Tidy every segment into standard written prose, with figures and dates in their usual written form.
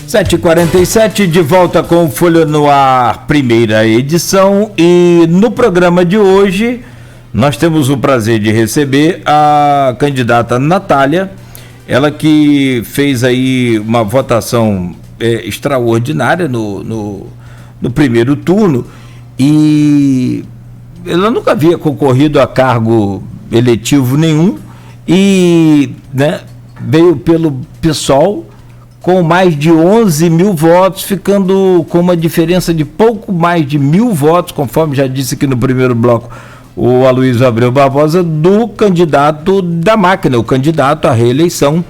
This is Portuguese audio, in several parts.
7h47, de volta com Folha no Ar, primeira edição, e no programa de hoje nós temos o prazer de receber a candidata Natália, ela que fez aí uma votação extraordinária no primeiro turno, e ela nunca havia concorrido a cargo eletivo nenhum, e né, veio pelo PSOL com mais de 11 mil votos, ficando com uma diferença de pouco mais de 1.000 votos, conforme já disse aqui no primeiro bloco o Aloysio Abreu Barbosa, do candidato da máquina, o candidato à reeleição,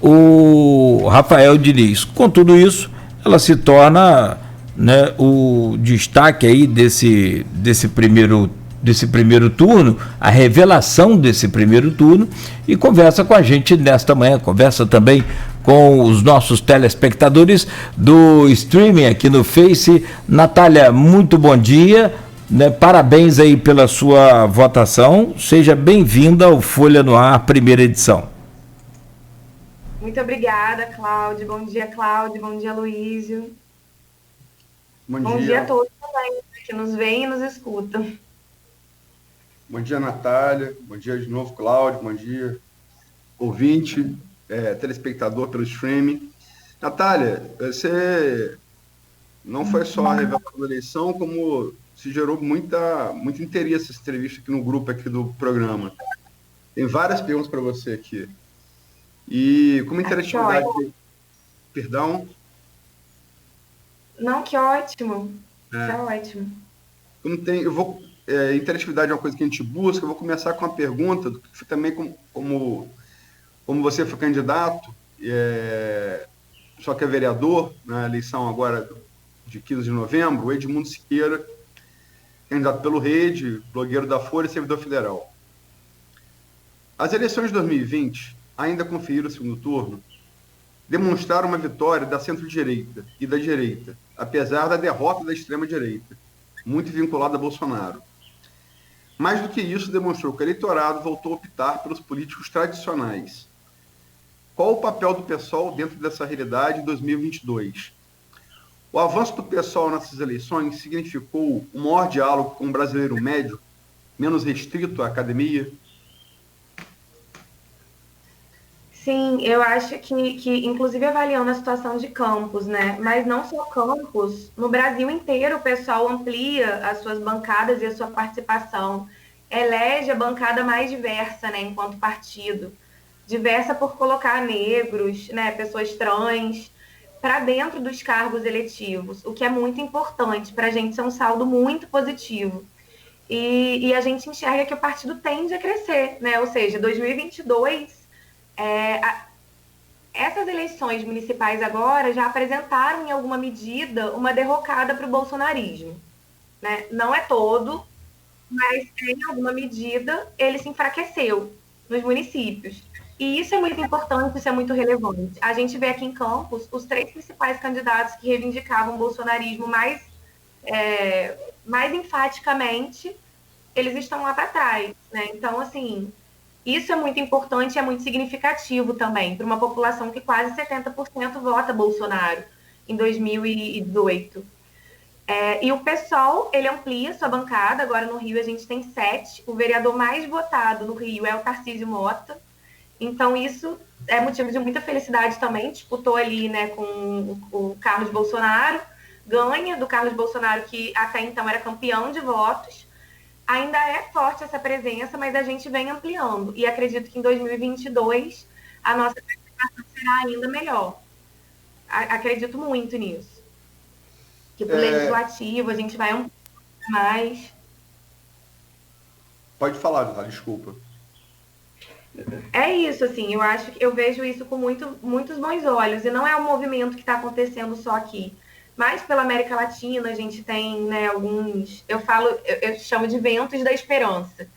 o Rafael Diniz. Com tudo isso, ela se torna, né, o destaque aí desse primeiro turno, a revelação desse primeiro turno, e conversa com a gente nesta manhã, conversa também com os nossos telespectadores do streaming aqui no Face. Natália, muito bom dia, né? Parabéns aí pela sua votação, seja bem-vinda ao Folha no Ar, primeira edição. Muito obrigada, Cláudio, bom dia, Aloysio. Bom dia a todos também que nos veem e nos escutam. Bom dia, Natália. Bom dia de novo, Cláudio. Bom dia, ouvinte, telespectador pelo streaming. Natália, você não foi só a revelação da eleição, como se gerou muito interesse essa entrevista aqui no grupo aqui do programa. Tem várias perguntas para você aqui. E como interatividade... Perdão? Não, que ótimo. Que ótimo. Interatividade é uma coisa que a gente busca. Eu vou começar com uma pergunta, também como você foi candidato, só que é vereador, na eleição agora de 15 de novembro, o Edmundo Siqueira, candidato pelo Rede, blogueiro da Folha e servidor federal. As eleições de 2020, ainda conferiram o segundo turno, demonstraram uma vitória da centro-direita e da direita, apesar da derrota da extrema-direita, muito vinculada a Bolsonaro. Mais do que isso, demonstrou que o eleitorado voltou a optar pelos políticos tradicionais. Qual o papel do PSOL dentro dessa realidade em 2022? O avanço do PSOL nessas eleições significou um maior diálogo com o brasileiro médio, menos restrito à academia? Sim, eu acho que inclusive avaliando a situação de Campos, né? Mas não só Campos, no Brasil inteiro o pessoal amplia as suas bancadas e a sua participação, elege a bancada mais diversa, né, enquanto partido, diversa por colocar negros, né, pessoas trans, para dentro dos cargos eletivos, o que é muito importante para a gente, ser um saldo muito positivo. E a gente enxerga que o partido tende a crescer, né? Ou seja, 2022... essas eleições municipais agora já apresentaram, em alguma medida, uma derrocada para o bolsonarismo, né? Não é todo, mas em alguma medida ele se enfraqueceu nos municípios. E isso é muito importante, isso é muito relevante. A gente vê aqui em Campos os 3 principais candidatos que reivindicavam o bolsonarismo mais enfaticamente, eles estão lá para trás, né? Então, assim... Isso é muito importante e é muito significativo também para uma população que quase 70% vota Bolsonaro em 2018. E o PSOL, ele amplia sua bancada. Agora no Rio a gente tem 7. O vereador mais votado no Rio é o Tarcísio Mota. Então isso é motivo de muita felicidade também. Disputou ali, né, com o Carlos Bolsonaro. Ganha do Carlos Bolsonaro, que até então era campeão de votos. Ainda é forte essa presença, mas a gente vem ampliando. E acredito que em 2022 a nossa participação será ainda melhor. Acredito muito nisso. Que para o legislativo a gente vai ampliar mais. Pode falar, Natália, desculpa. É isso, assim, eu vejo isso com muitos bons olhos. E não é um movimento que está acontecendo só aqui. Mas pela América Latina a gente tem, né, alguns... Eu chamo de ventos da esperança.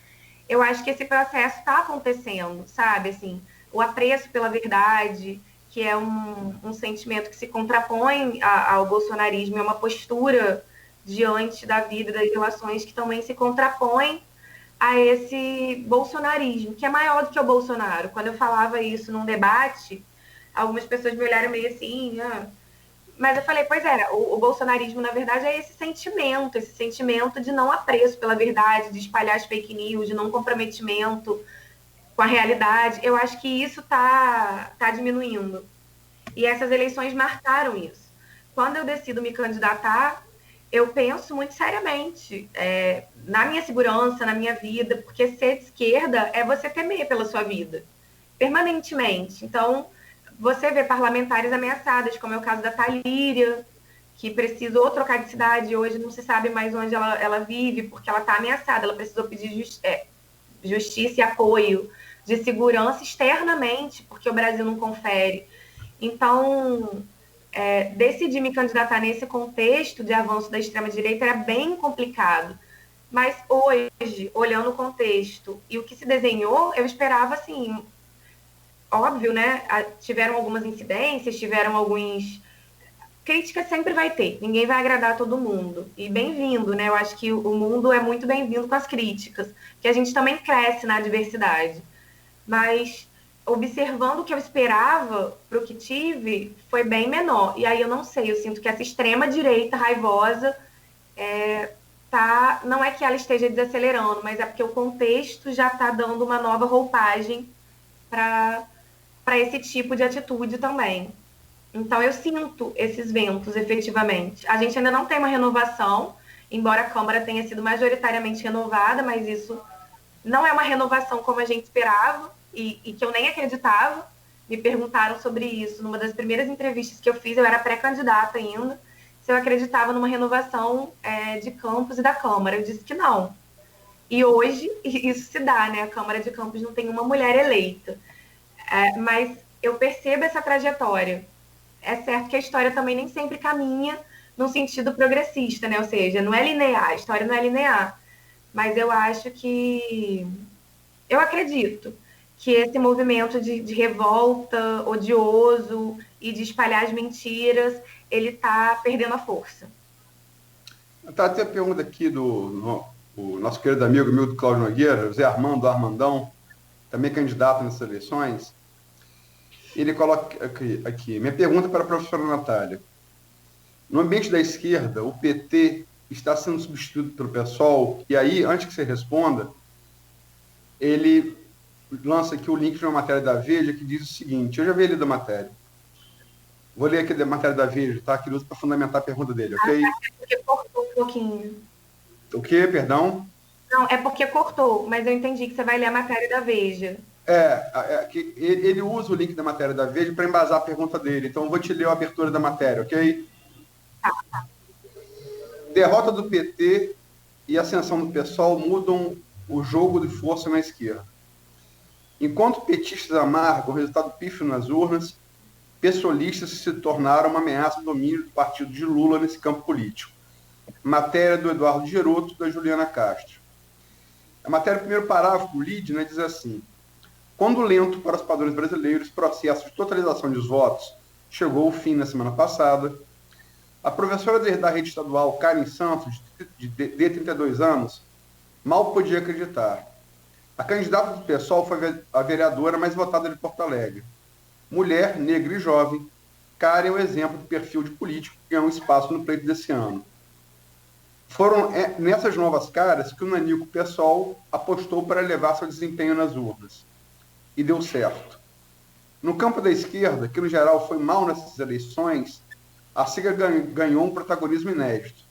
Eu acho que esse processo está acontecendo, sabe? Assim, o apreço pela verdade, que é um sentimento que se contrapõe ao bolsonarismo, é uma postura diante da vida e das relações que também se contrapõe a esse bolsonarismo, que é maior do que o Bolsonaro. Quando eu falava isso num debate, algumas pessoas me olharam meio assim, Mas eu falei, pois é, o bolsonarismo, na verdade, é esse sentimento de não apreço pela verdade, de espalhar as fake news, de não comprometimento com a realidade. Eu acho que isso tá diminuindo. E essas eleições marcaram isso. Quando eu decido me candidatar, eu penso muito seriamente na minha segurança, na minha vida, porque ser de esquerda é você temer pela sua vida, permanentemente. Então, você vê parlamentares ameaçadas, como é o caso da Thalíria, que precisou trocar de cidade, hoje não se sabe mais onde ela vive, porque ela está ameaçada, ela precisou pedir justiça e apoio de segurança externamente, porque o Brasil não confere. Então, decidir me candidatar nesse contexto de avanço da extrema-direita era bem complicado. Mas hoje, olhando o contexto e o que se desenhou, eu esperava, assim, óbvio, né? Tiveram algumas incidências, tiveram alguns... Crítica sempre vai ter, ninguém vai agradar todo mundo. E bem-vindo, né? Eu acho que o mundo é muito bem-vindo com as críticas, que a gente também cresce na diversidade. Mas, observando o que eu esperava para o que tive, foi bem menor. E aí eu não sei, eu sinto que essa extrema-direita raivosa não é que ela esteja desacelerando, mas é porque o contexto já está dando uma nova roupagem para esse tipo de atitude também. Então, eu sinto esses ventos, efetivamente. A gente ainda não tem uma renovação, embora a Câmara tenha sido majoritariamente renovada, mas isso não é uma renovação como a gente esperava e que eu nem acreditava. Me perguntaram sobre isso numa das primeiras entrevistas que eu fiz, eu era pré-candidata ainda, se eu acreditava numa renovação de Campos e da Câmara. Eu disse que não. E hoje isso se dá, né? A Câmara de Campos não tem uma mulher eleita. Mas eu percebo essa trajetória. É certo que a história também nem sempre caminha no sentido progressista, né? Ou seja, não é linear, a história não é linear. Mas eu acho que... Eu acredito que esse movimento de revolta odioso e de espalhar as mentiras, ele está perdendo a força. Tá, tem a pergunta aqui do nosso querido amigo do Cláudio Nogueira, José Armando Armandão, também candidato nessas eleições. Ele coloca aqui, minha pergunta para a professora Natália. No ambiente da esquerda, o PT está sendo substituído pelo PSOL, e aí, antes que você responda, ele lança aqui o link de uma matéria da Veja que diz o seguinte, eu já vi ele da matéria. Vou ler aqui da matéria da Veja, tá? Que ele usa para fundamentar a pergunta dele, ok? É porque cortou um pouquinho. O quê? Perdão? Não, é porque cortou, mas eu entendi que você vai ler a matéria da Veja. Que ele usa o link da matéria da Veja para embasar a pergunta dele. Então, eu vou te ler a abertura da matéria, ok? Tá. Derrota do PT e ascensão do PSOL mudam o jogo de força na esquerda. Enquanto petistas amargam o resultado pífio nas urnas, pessoalistas se tornaram uma ameaça ao domínio do partido de Lula nesse campo político. Matéria do Eduardo Geroto, da Juliana Castro. A matéria, o primeiro parágrafo, o lead, né, diz assim: quando lento para os padrões brasileiros, o processo de totalização dos votos chegou ao fim na semana passada. A professora da rede estadual, Karen Santos, de 32 anos, mal podia acreditar. A candidata do PSOL foi a vereadora mais votada de Porto Alegre. Mulher, negra e jovem, Karen é o exemplo do perfil de político que ganhou espaço no pleito desse ano. Foram nessas novas caras que o Nanico PSOL apostou para elevar seu desempenho nas urnas. E deu certo. No campo da esquerda, que no geral foi mal nessas eleições, a sigla ganhou um protagonismo inédito.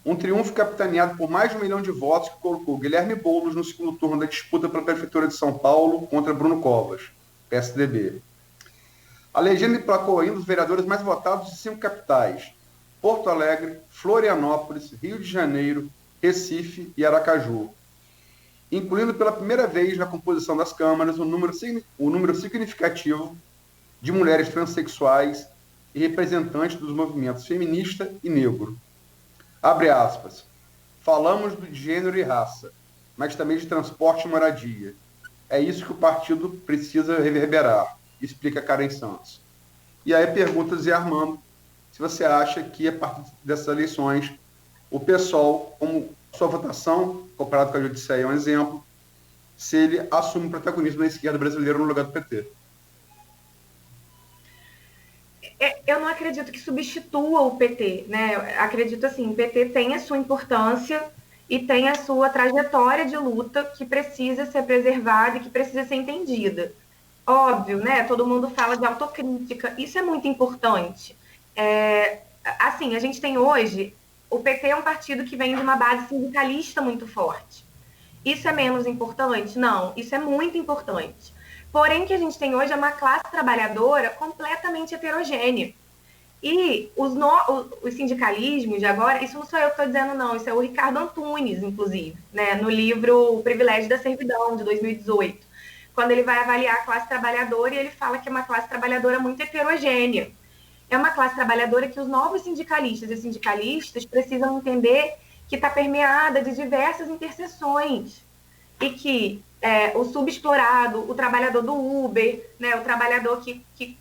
Um triunfo capitaneado por mais de 1 milhão de votos que colocou Guilherme Boulos no segundo turno da disputa pela Prefeitura de São Paulo contra Bruno Covas, PSDB. A legenda emplacou ainda os vereadores mais votados de 5 capitais: Porto Alegre, Florianópolis, Rio de Janeiro, Recife e Aracaju, incluindo pela primeira vez na composição das câmaras o número significativo de mulheres transexuais e representantes dos movimentos feminista e negro. Abre aspas. Falamos de gênero e raça, mas também de transporte e moradia. É isso que o partido precisa reverberar, explica Karen Santos. E aí pergunta Zé Armando se você acha que, a partir dessas eleições, o PSOL, como sua votação, comparado com a Judiciária, é um exemplo, se ele assume o protagonismo da esquerda brasileira no lugar do PT. Eu não acredito que substitua o PT, né? Eu acredito assim, o PT tem a sua importância e tem a sua trajetória de luta que precisa ser preservada e que precisa ser entendida. Óbvio, né? Todo mundo fala de autocrítica, isso é muito importante. Assim, a gente tem hoje, o PT é um partido que vem de uma base sindicalista muito forte. Isso é menos importante? Não, isso é muito importante. Porém, o que a gente tem hoje é uma classe trabalhadora completamente heterogênea. E os sindicalismos de agora, isso não sou eu que estou dizendo, não, isso é o Ricardo Antunes, inclusive, né, no livro O Privilégio da Servidão, de 2018, quando ele vai avaliar a classe trabalhadora e ele fala que é uma classe trabalhadora muito heterogênea. É uma classe trabalhadora que os novos sindicalistas e sindicalistas precisam entender que está permeada de diversas interseções e que o subexplorado, o trabalhador do Uber, né, o trabalhador que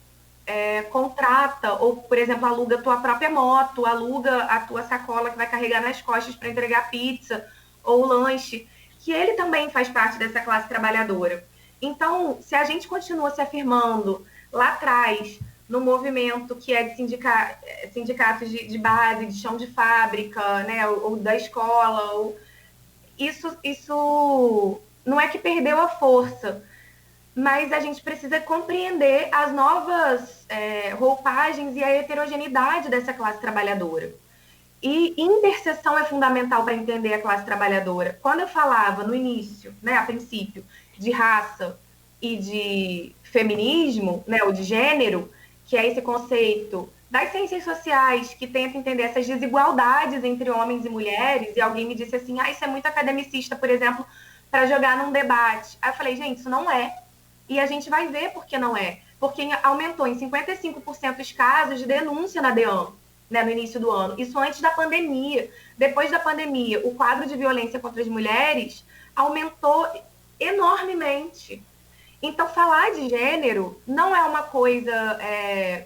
contrata ou, por exemplo, aluga a tua própria moto, aluga a tua sacola que vai carregar nas costas para entregar pizza ou lanche, que ele também faz parte dessa classe trabalhadora. Então, se a gente continua se afirmando lá atrás, no movimento que é de sindicatos de base, de chão de fábrica, né, ou da escola, isso não é que perdeu a força, mas a gente precisa compreender as novas roupagens e a heterogeneidade dessa classe trabalhadora. E interseção é fundamental para entender a classe trabalhadora. Quando eu falava no início, né, a princípio, de raça e de feminismo, né, ou de gênero, que é esse conceito das ciências sociais que tenta entender essas desigualdades entre homens e mulheres, e alguém me disse assim, isso é muito academicista, por exemplo, para jogar num debate. Aí eu falei, gente, isso não é. E a gente vai ver por que não é. Porque aumentou em 55% os casos de denúncia na DEAN, né, no início do ano. Isso antes da pandemia. Depois da pandemia, o quadro de violência contra as mulheres aumentou enormemente. Então, falar de gênero não é uma coisa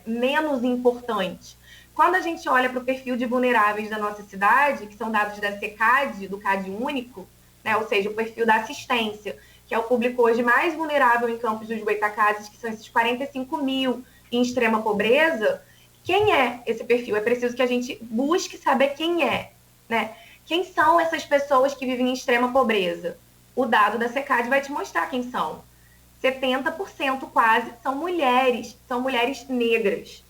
menos importante. Quando a gente olha para o perfil de vulneráveis da nossa cidade, que são dados da SECAD, do CAD único, né, ou seja, o perfil da assistência, que é o público hoje mais vulnerável em Campos dos Goytacazes, que são esses 45 mil em extrema pobreza, quem é esse perfil? É preciso que a gente busque saber quem é, né? Quem são essas pessoas que vivem em extrema pobreza? O dado da SECAD vai te mostrar quem são. 70% quase são mulheres negras,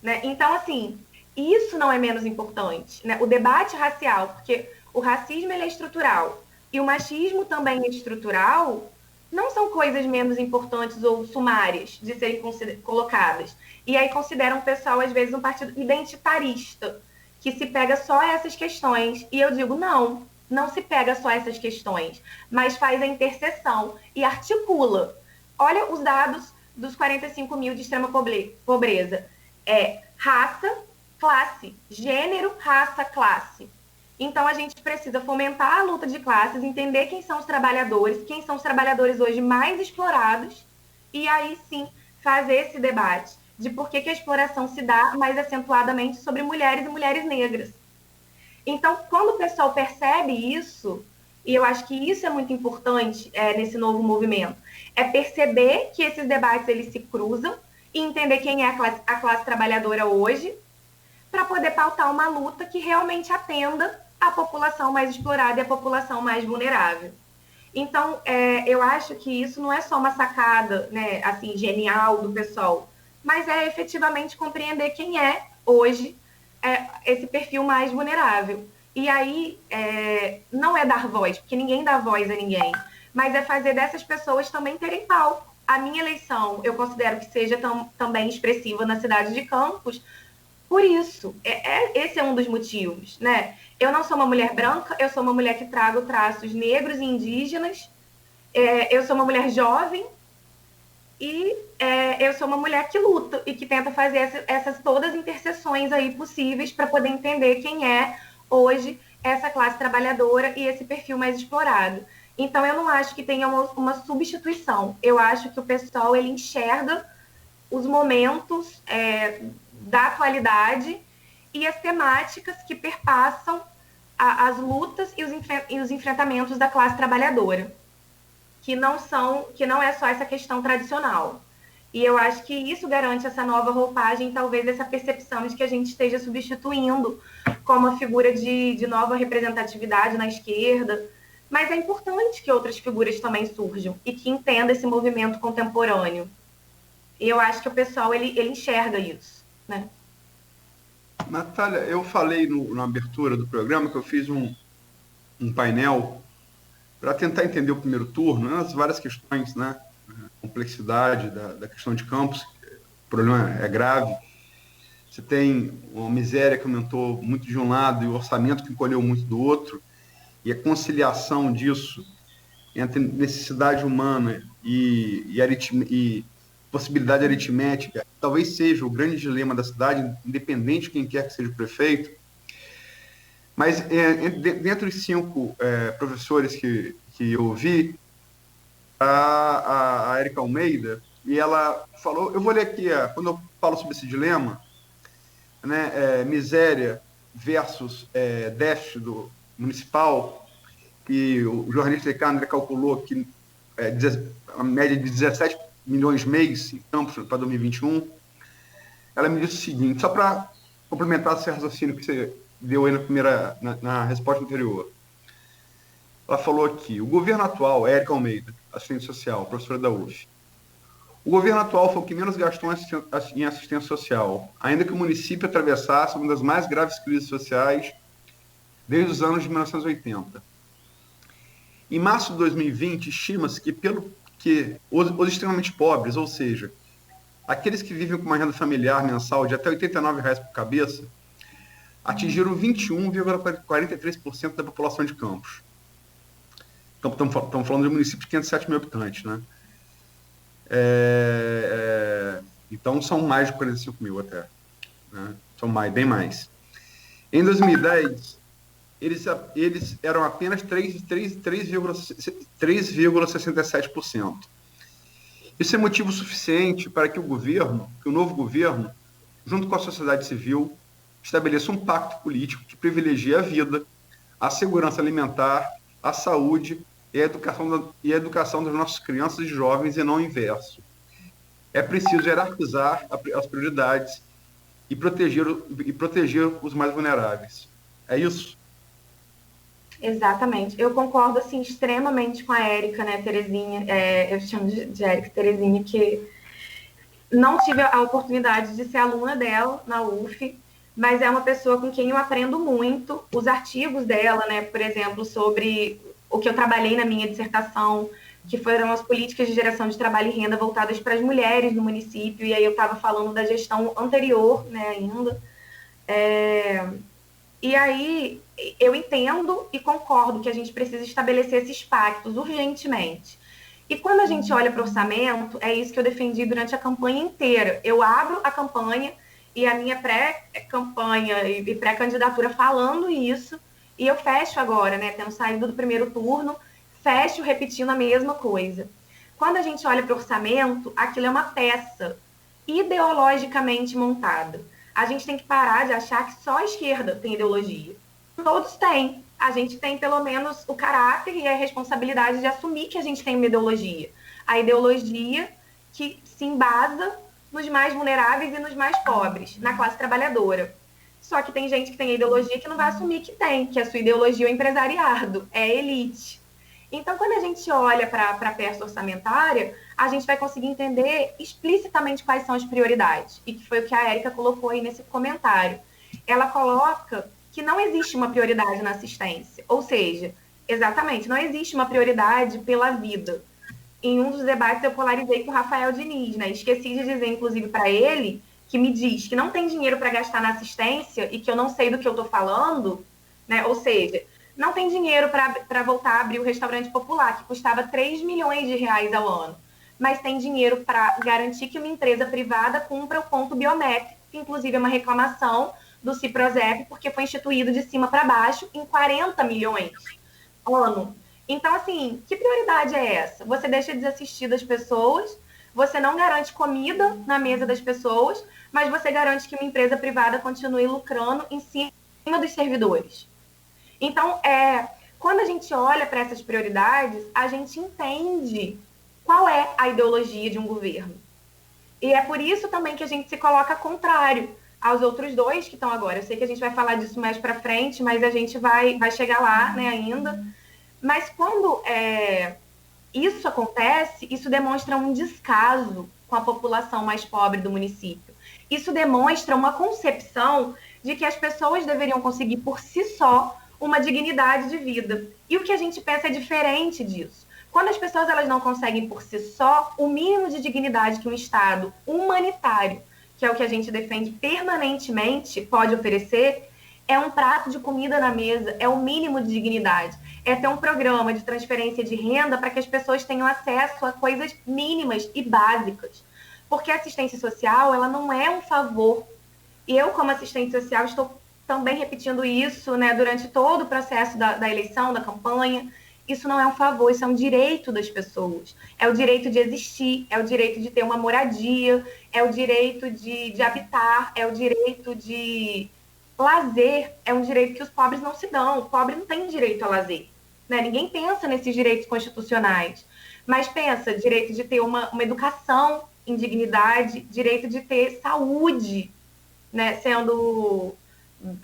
né? Então, assim, isso não é menos importante, né? O debate racial, porque o racismo ele é estrutural e o machismo também é estrutural, não são coisas menos importantes ou sumárias de serem colocadas. E aí consideram o pessoal, às vezes, um partido identitarista, que se pega só essas questões. E eu digo, não se pega só essas questões, mas faz a interseção e articula. Olha os dados dos 45 mil de extrema pobreza. Raça, classe, gênero, raça, classe. Então, a gente precisa fomentar a luta de classes, entender quem são os trabalhadores hoje mais explorados, e aí sim fazer esse debate de por que a exploração se dá mais acentuadamente sobre mulheres e mulheres negras. Então, quando o pessoal percebe isso, e eu acho que isso é muito importante nesse novo movimento, é perceber que esses debates eles se cruzam e entender quem é a classe trabalhadora hoje, para poder pautar uma luta que realmente atenda a população mais explorada e a população mais vulnerável. Então, eu acho que isso não é só uma sacada, né, assim, genial do pessoal, mas é efetivamente compreender quem é hoje esse perfil mais vulnerável. E aí, não é dar voz, porque ninguém dá voz a ninguém, mas é fazer dessas pessoas também terem palco. A minha eleição, eu considero que seja também expressiva na cidade de Campos, por isso, esse é um dos motivos, né? Eu não sou uma mulher branca, eu sou uma mulher que trago traços negros e indígenas, eu sou uma mulher jovem e eu sou uma mulher que luta e que tenta fazer essas todas as interseções aí possíveis para poder entender quem é hoje essa classe trabalhadora e esse perfil mais explorado. Então, eu não acho que tenha uma substituição. Eu acho que o pessoal ele enxerga os momentos da atualidade e as temáticas que perpassam as lutas e os enfrentamentos da classe trabalhadora, que não é só essa questão tradicional. E eu acho que isso garante essa nova roupagem, talvez essa percepção de que a gente esteja substituindo como uma figura de nova representatividade na esquerda. Mas é importante que outras figuras também surjam e que entendam esse movimento contemporâneo. E eu acho que o pessoal, ele enxerga isso, né? Natália, eu falei na abertura do programa que eu fiz um painel para tentar entender o primeiro turno, né, as várias questões, né? A complexidade da questão de campus, o problema é grave. Você tem uma miséria que aumentou muito de um lado e o orçamento que encolheu muito do outro, e a conciliação disso entre necessidade humana e possibilidade aritmética, talvez seja o grande dilema da cidade, independente de quem quer que seja o prefeito. Mas dentro dos 5 professores que eu ouvi, a Érica Almeida, e ela falou, eu vou ler aqui, quando eu falo sobre esse dilema, né, miséria versus déficit municipal, que o jornalista Ricardo calculou que a média de 17 milhões mês em campos para 2021, ela me disse o seguinte, só para complementar esse raciocínio que você deu aí na resposta anterior. Ela falou aqui, o governo atual, Érica Almeida, assistente social, professora da UF, o governo atual foi o que menos gastou em assistência social, ainda que o município atravessasse uma das mais graves crises sociais desde os anos de 1980. Em março de 2020, estima-se que os extremamente pobres, ou seja, aqueles que vivem com uma renda familiar mensal de até R$ 89 por cabeça, atingiram 21,43% da população de Campos. Estamos falando de um município de 507 mil habitantes, né? Então, são mais de 45 mil até. Né? São bem mais. Em 2010, eles eram apenas 3,67%. Isso é motivo suficiente para que o novo governo, junto com a sociedade civil, estabeleça um pacto político que privilegie a vida, a segurança alimentar, a saúde e a educação das nossas crianças e jovens, e não o inverso. É preciso hierarquizar as prioridades e proteger os mais vulneráveis. É isso? Exatamente. Eu concordo, assim, extremamente com a Érica, né, Terezinha, eu chamo de Érica Terezinha, que não tive a oportunidade de ser aluna dela na UF, mas é uma pessoa com quem eu aprendo muito. Os artigos dela, né, por exemplo, sobre o que eu trabalhei na minha dissertação, que foram as políticas de geração de trabalho e renda voltadas para as mulheres no município, e aí eu estava falando da gestão anterior, né, ainda. E aí eu entendo e concordo que a gente precisa estabelecer esses pactos urgentemente. E quando a gente olha para o orçamento, é isso que eu defendi durante a campanha inteira. Eu abro a campanha e a minha pré-campanha e pré-candidatura falando isso, e eu fecho agora, né, tendo saído do primeiro turno, fecho repetindo a mesma coisa. Quando a gente olha para o orçamento, aquilo é uma peça ideologicamente montada. A gente tem que parar de achar que só a esquerda tem ideologia. Todos têm. A gente tem, pelo menos, o caráter e a responsabilidade de assumir que a gente tem uma ideologia. A ideologia que se embasa nos mais vulneráveis e nos mais pobres, na classe trabalhadora. Só que tem gente que tem a ideologia que não vai assumir que tem, que a sua ideologia é o empresariado, é a elite. Então, quando a gente olha para a peça orçamentária, a gente vai conseguir entender explicitamente quais são as prioridades. E que foi o que a Érica colocou aí nesse comentário. Ela coloca que não existe uma prioridade na assistência. Ou seja, exatamente, não existe uma prioridade pela vida. Em um dos debates eu polarizei com o Rafael Diniz, né? Esqueci de dizer, inclusive, para ele, que me diz que não tem dinheiro para gastar na assistência e que eu não sei do que eu estou falando, né? Ou seja, não tem dinheiro para voltar a abrir o restaurante popular, que custava 3 milhões de reais ao ano. Mas tem dinheiro para garantir que uma empresa privada cumpra o ponto biométrico, que inclusive é uma reclamação do Ciprozep, porque foi instituído de cima para baixo em 40 milhões ao ano. Então, assim, que prioridade é essa? Você deixa desassistido as pessoas, você não garante comida na mesa das pessoas, mas você garante que uma empresa privada continue lucrando em cima dos servidores. Então, quando a gente olha para essas prioridades, a gente entende qual é a ideologia de um governo. E é por isso também que a gente se coloca contrário aos outros dois que estão agora. Eu sei que a gente vai falar disso mais para frente, mas a gente vai chegar lá, né, ainda. Mas quando isso acontece, isso demonstra um descaso com a população mais pobre do município. Isso demonstra uma concepção de que as pessoas deveriam conseguir por si só uma dignidade de vida. E o que a gente pensa é diferente disso. Quando as pessoas elas não conseguem por si só, o mínimo de dignidade que um Estado humanitário, que é o que a gente defende permanentemente, pode oferecer, é um prato de comida na mesa, é o mínimo de dignidade. É ter um programa de transferência de renda para que as pessoas tenham acesso a coisas mínimas e básicas. Porque a assistência social, ela não é um favor. E eu, como assistente social, estou também repetindo isso, né, durante todo o processo da eleição, da campanha. Isso não é um favor, isso é um direito das pessoas. É o direito de existir, é o direito de ter uma moradia, é o direito de habitar, é o direito de lazer, é um direito que os pobres não se dão. O pobre não tem direito a lazer. Né? Ninguém pensa nesses direitos constitucionais. Mas pensa, direito de ter uma educação em dignidade, direito de ter saúde, né, sendo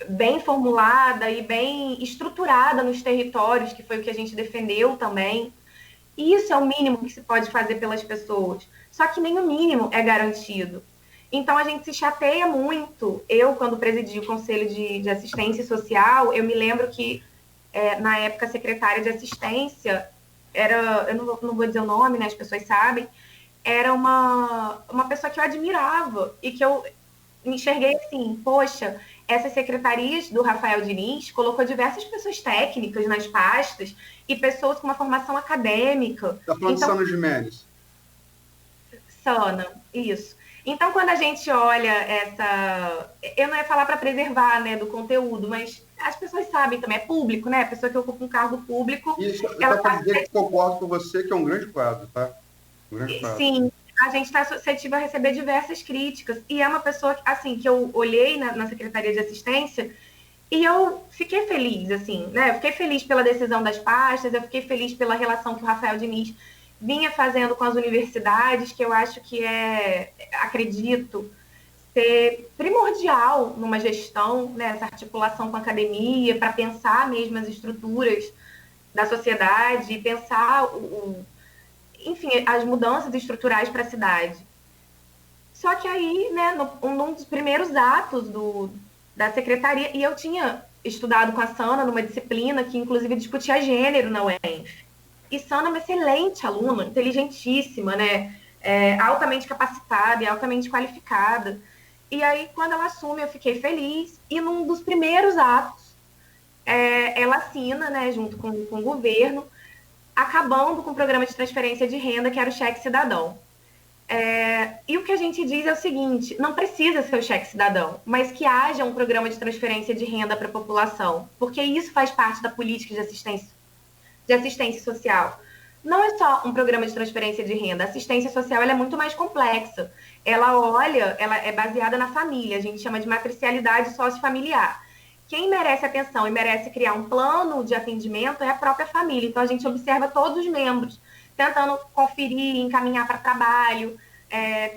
bem formulada e bem estruturada nos territórios, que foi o que a gente defendeu também. E isso é o mínimo que se pode fazer pelas pessoas. Só que nem o mínimo é garantido. Então, a gente se chateia muito. Eu, quando presidi o Conselho de Assistência Social, eu me lembro que, na época, a secretária de assistência era, eu não vou dizer o nome, né, as pessoas sabem, era uma pessoa que eu admirava e que eu enxerguei assim, poxa, essas secretarias do Rafael Diniz colocou diversas pessoas técnicas nas pastas e pessoas com uma formação acadêmica. Está falando então, de Sana Gimenez. Sana, isso. Então, quando a gente olha essa... Eu não ia falar para preservar, né, do conteúdo, mas as pessoas sabem também, é público, né? A pessoa que ocupa um cargo público... Isso, ela para dizer que concordo com você, que é um grande quadro, tá? Um grande quadro. Sim, a gente está suscetível a receber diversas críticas. E é uma pessoa, assim, que eu olhei na Secretaria de Assistência e eu fiquei feliz, assim, né? Eu fiquei feliz pela decisão das pastas, eu fiquei feliz pela relação que o Rafael Diniz vinha fazendo com as universidades, que eu acho que acredito, ser primordial numa gestão, né? Essa articulação com a academia, para pensar mesmo as estruturas da sociedade, pensar enfim, as mudanças estruturais para a cidade. Só que aí, né, num dos primeiros atos da secretaria, e eu tinha estudado com a Sana numa disciplina que, inclusive, discutia gênero na UENF. E Sana é uma excelente aluna, inteligentíssima, né, altamente capacitada e altamente qualificada. E aí, quando ela assume, eu fiquei feliz. E num dos primeiros atos, ela assina, né, junto com o governo, acabando com o programa de transferência de renda, que era o cheque cidadão. E o que a gente diz é o seguinte, não precisa ser o cheque cidadão, mas que haja um programa de transferência de renda para a população, porque isso faz parte da política de assistência social. Não é só um programa de transferência de renda, a assistência social ela é muito mais complexa. Ela é baseada na família, a gente chama de matricialidade sociofamiliar. Quem merece atenção e merece criar um plano de atendimento é a própria família. Então, a gente observa todos os membros, tentando conferir, encaminhar para trabalho,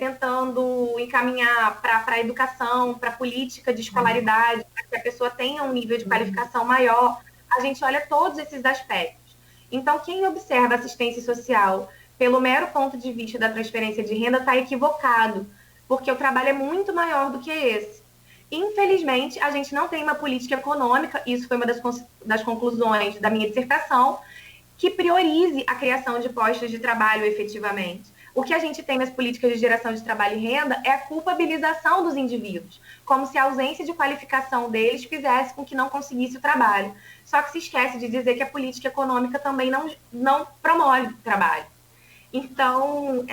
tentando encaminhar para a educação, para a política de escolaridade, para que a pessoa tenha um nível de qualificação maior. A gente olha todos esses aspectos. Então, quem observa assistência social pelo mero ponto de vista da transferência de renda está equivocado, porque o trabalho é muito maior do que esse. Infelizmente, a gente não tem uma política econômica, isso foi uma das conclusões da minha dissertação, que priorize a criação de postos de trabalho efetivamente. O que a gente tem nas políticas de geração de trabalho e renda é a culpabilização dos indivíduos, como se a ausência de qualificação deles fizesse com que não conseguisse o trabalho. Só que se esquece de dizer que a política econômica também não promove o trabalho. Então,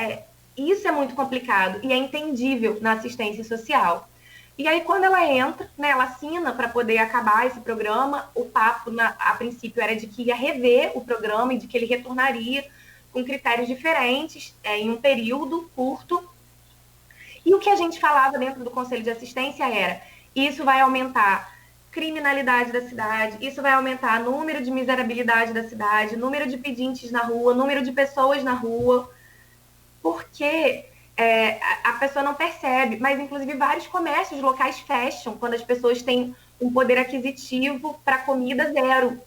isso é muito complicado e é entendível na assistência social. E aí, quando ela entra, né, ela assina para poder acabar esse programa, o papo, a princípio, era de que ia rever o programa e de que ele retornaria com critérios diferentes, em um período curto. E o que a gente falava dentro do Conselho de Assistência era, isso vai aumentar criminalidade da cidade, isso vai aumentar número de miserabilidade da cidade, número de pedintes na rua, número de pessoas na rua, porque a pessoa não percebe, mas inclusive vários comércios locais fecham quando as pessoas têm um poder aquisitivo para comida zero.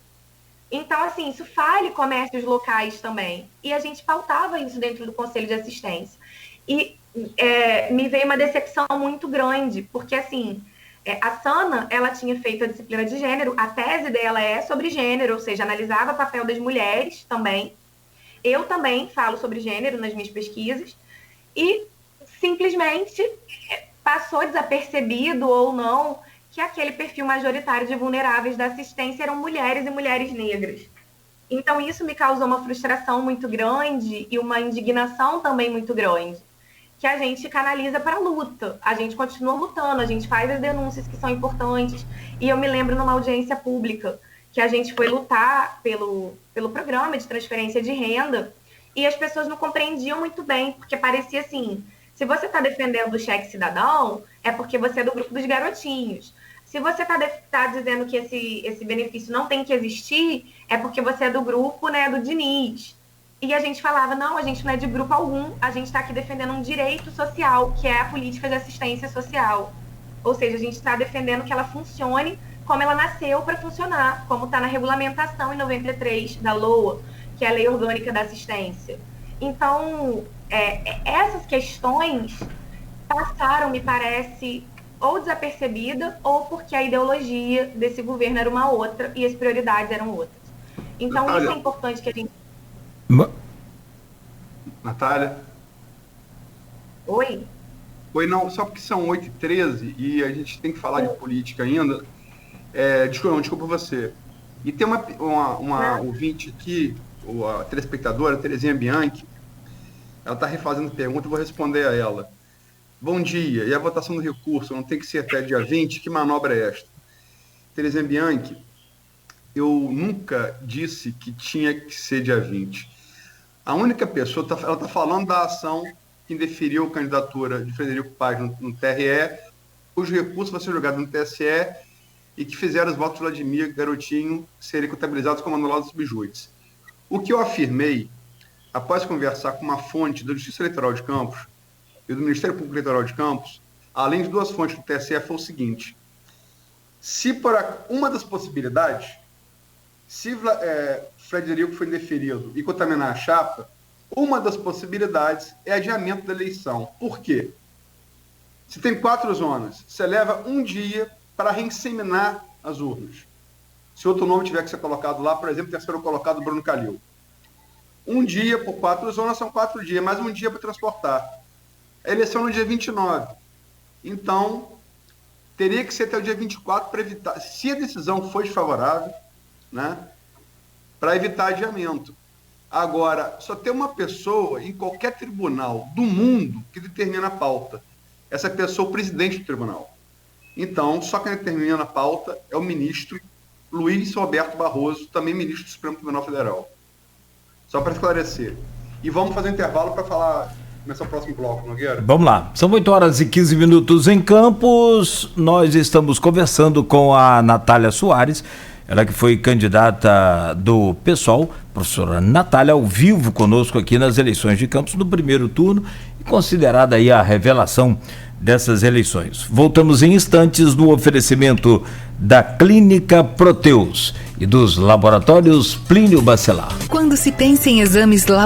Então, assim, isso fale comércios locais também. E a gente pautava isso dentro do Conselho de Assistência. E me veio uma decepção muito grande, porque, assim, a Sana, ela tinha feito a disciplina de gênero, a tese dela é sobre gênero, ou seja, analisava o papel das mulheres também. Eu também falo sobre gênero nas minhas pesquisas, e simplesmente passou desapercebido ou não que aquele perfil majoritário de vulneráveis da assistência eram mulheres e mulheres negras. Então, isso me causou uma frustração muito grande e uma indignação também muito grande, que a gente canaliza para a luta. A gente continua lutando, a gente faz as denúncias que são importantes. E eu me lembro numa audiência pública que a gente foi lutar pelo programa de transferência de renda e as pessoas não compreendiam muito bem, porque parecia assim, se você está defendendo o cheque cidadão, é porque você é do grupo dos garotinhos. Se você está dizendo que esse benefício não tem que existir, é porque você é do grupo, né, do Diniz. E a gente falava, não, a gente não é de grupo algum, a gente está aqui defendendo um direito social, que é a política de assistência social. Ou seja, a gente está defendendo que ela funcione como ela nasceu para funcionar, como está na regulamentação em 93 da LOA, que é a Lei Orgânica da Assistência. Então, essas questões passaram, me parece, ou desapercebida, ou porque a ideologia desse governo era uma outra e as prioridades eram outras. Então, Natália, isso é importante que a gente... Natália? Oi? Oi, não, só porque são 8h13 e a gente tem que falar de política ainda. Desculpa você. E tem uma ouvinte aqui, a telespectadora, Terezinha Bianchi, ela está refazendo pergunta, eu vou responder a ela. Bom dia, e a votação do recurso não tem que ser até dia 20? Que manobra é esta? Terezinha Bianchi, eu nunca disse que tinha que ser dia 20. A única pessoa, ela está falando da ação que indeferiu a candidatura de Frederico Paz no TRE, cujo recurso vai ser jogado no TSE e que fizeram os votos de Vladimir Garotinho serem contabilizados como anulados subjúdice. O que eu afirmei, após conversar com uma fonte da Justiça Eleitoral de Campos e do Ministério Público Eleitoral de Campos, além de duas fontes do TSE, foi o seguinte: se por uma das possibilidades, se Frederico foi indeferido e contaminar a chapa, uma das possibilidades é adiamento da eleição. Por quê? Se tem 4 zonas, você leva um dia para reinseminar as urnas. Se outro nome tiver que ser colocado lá, por exemplo, ter sido colocado Bruno Calil. Um dia por 4 zonas são 4 dias, mais um dia para transportar. A eleição no dia 29. Então, teria que ser até o dia 24 para evitar, se a decisão for desfavorável, né, para evitar adiamento. Agora, só tem uma pessoa em qualquer tribunal do mundo que determina a pauta. Essa pessoa é o presidente do tribunal. Então, só quem determina a pauta é o ministro Luiz Roberto Barroso, também ministro do Supremo Tribunal Federal. Só para esclarecer. E vamos fazer um intervalo para começar o próximo bloco, Nogueira. Vamos lá. São 8h15 em Campos. Nós estamos conversando com a Natália Soares, ela que foi candidata do PSOL, professora Natália, ao vivo conosco aqui nas eleições de Campos, no primeiro turno, e considerada aí a revelação dessas eleições. Voltamos em instantes no oferecimento da Clínica Proteus e dos laboratórios Plínio Bacelar. Quando se pensa em exames